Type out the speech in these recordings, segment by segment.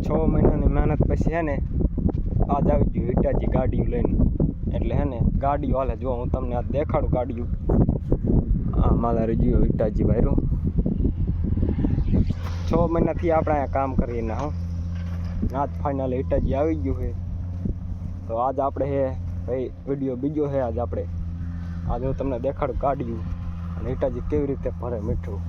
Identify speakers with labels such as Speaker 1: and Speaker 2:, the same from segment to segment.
Speaker 1: 6 મહિનાની મહેનત પછી હે ને આજ આવી ગયું હિટાચી ગાડીઓ લઈને. એટલે હે ને ગાડીઓ હાલે. જો હું તમને આ દેખાડું ગાડીઓ. આ માલા રજીઓ હિટાચી વાયરો 6 મહિનાથી આપણે અહીંયા કામ કરીને હો. આજ ફાઇનલ હિટાચી આવી ગયું છે. તો આજ આપણે હે ભાઈ વિડીયો બીજો છે. આજ હું તમને દેખાડું ગાડીઓ અને હિટાચી કેવી રીતે ભરે મીઠું.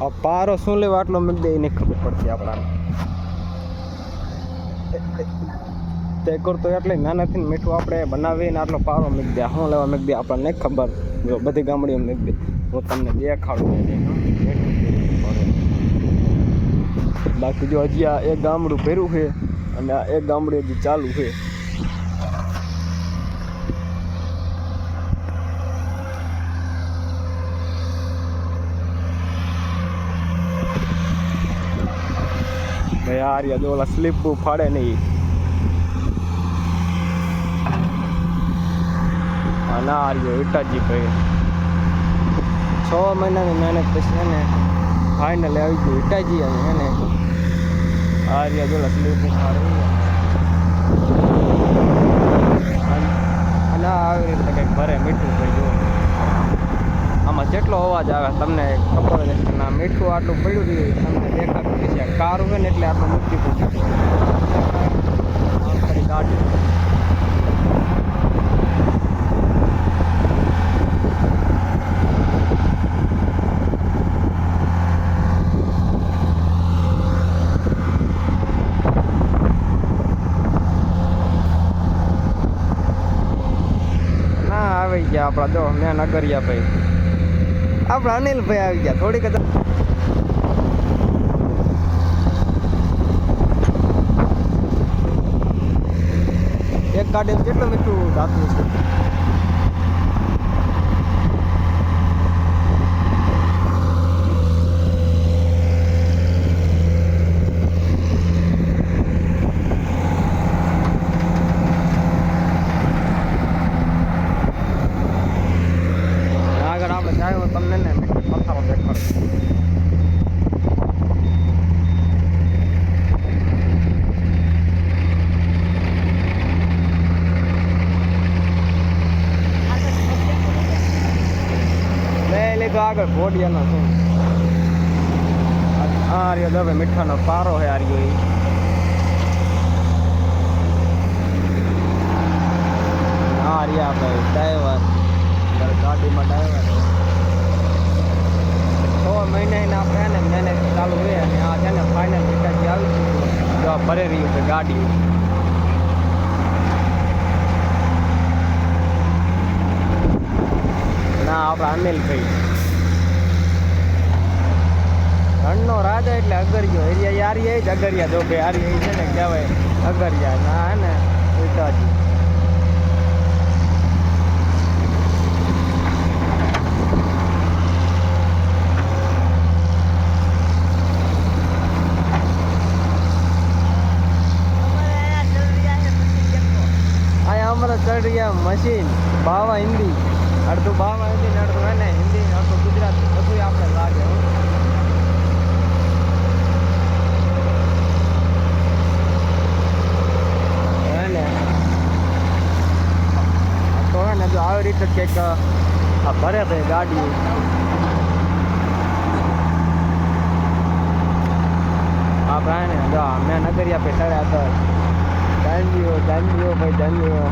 Speaker 1: આ પારો શું લેવા આટલો મૂકી દે એને ખબર પડતી આપણાને. તે કરતો એટલે નાનાથી મીઠું આપણે બનાવીને આટલો પારો મૂકી દે. શું લેવા મૂકી દે આપણને નહીં ખબર. જો બધી ગામડીઓ મૂકી દે. હું તમને દેખાડું. બાકી જો હજી આ એક ગામડું ભર્યું છે અને આ એક ગામડું હજી ચાલુ છે. યાર યાર ઓલા સ્લીપ ફાડે નહીં. ના આર્યો હિટાચી ભાઈ 6 મહિનાની મહેનત પછી હે ને ફાઇનલ આવી ગયું હિટાચી. અને હે ને આર્યા ઓલા સ્લીપ ફાડે અને આવી રીતે કંઈક ભરે મીઠું ભાઈ. જો આમાં જેટલો અવાજ આવે તમને ખબર જ હશે. ના મીઠું આટલું પડ્યું રહ્યું તમને દેખાતું છે. કારું હોય ને એટલે આટલું મૂકી પૂછ્યું ગાડી. ના આવી ગયા આપણા જો મેં નગરિયા ભાઈ. આપણા અનિલભાઈ આવી ગયા. થોડીક એક ગાડીમાં કેટલું મીઠું જાતું છે. આગળ આપણે જાય તમને ને પથ્થરો દેખાડું. તો આગળ ભોડિયાનો શું આ રહ્યો દવે મીઠાનો પારો છે. આ રહ્યો આ રહ્યા ભાઈ ડ્રાઈવર ગાડીમાં ડ્રાઈવર 6 મહિને આપણે ને મહેનત ચાલુ રહે. અને આ છે ને ફાઇનલ હિટાચી આવી ગયું. જો ભરે રહ્યું છે ગાડી. ના આપણા અનિલભાઈ રણનો રાજા એટલે અગરિયો એરિયા. યારી જ અગરિયા. જો ભાઈ આરી છે ને કહેવાય અગરિયા. ના હે ને હિટાચી. અહીંયા અમારે ચડિયા મશીન બાવા હિન્દી. અડધું બાવા હિન્દી ને અડધું એને હિન્દી અડધું ગુજરાતી બધું આપણે લાગે. જો આવી રીતે કંઈક આ ભરે ભાઈ ગાડી. આ ભાઈ ને જો મેં નગરિયા પે ચડ્યા તો જાનજીઓ ભાઈ જાનજીઓ.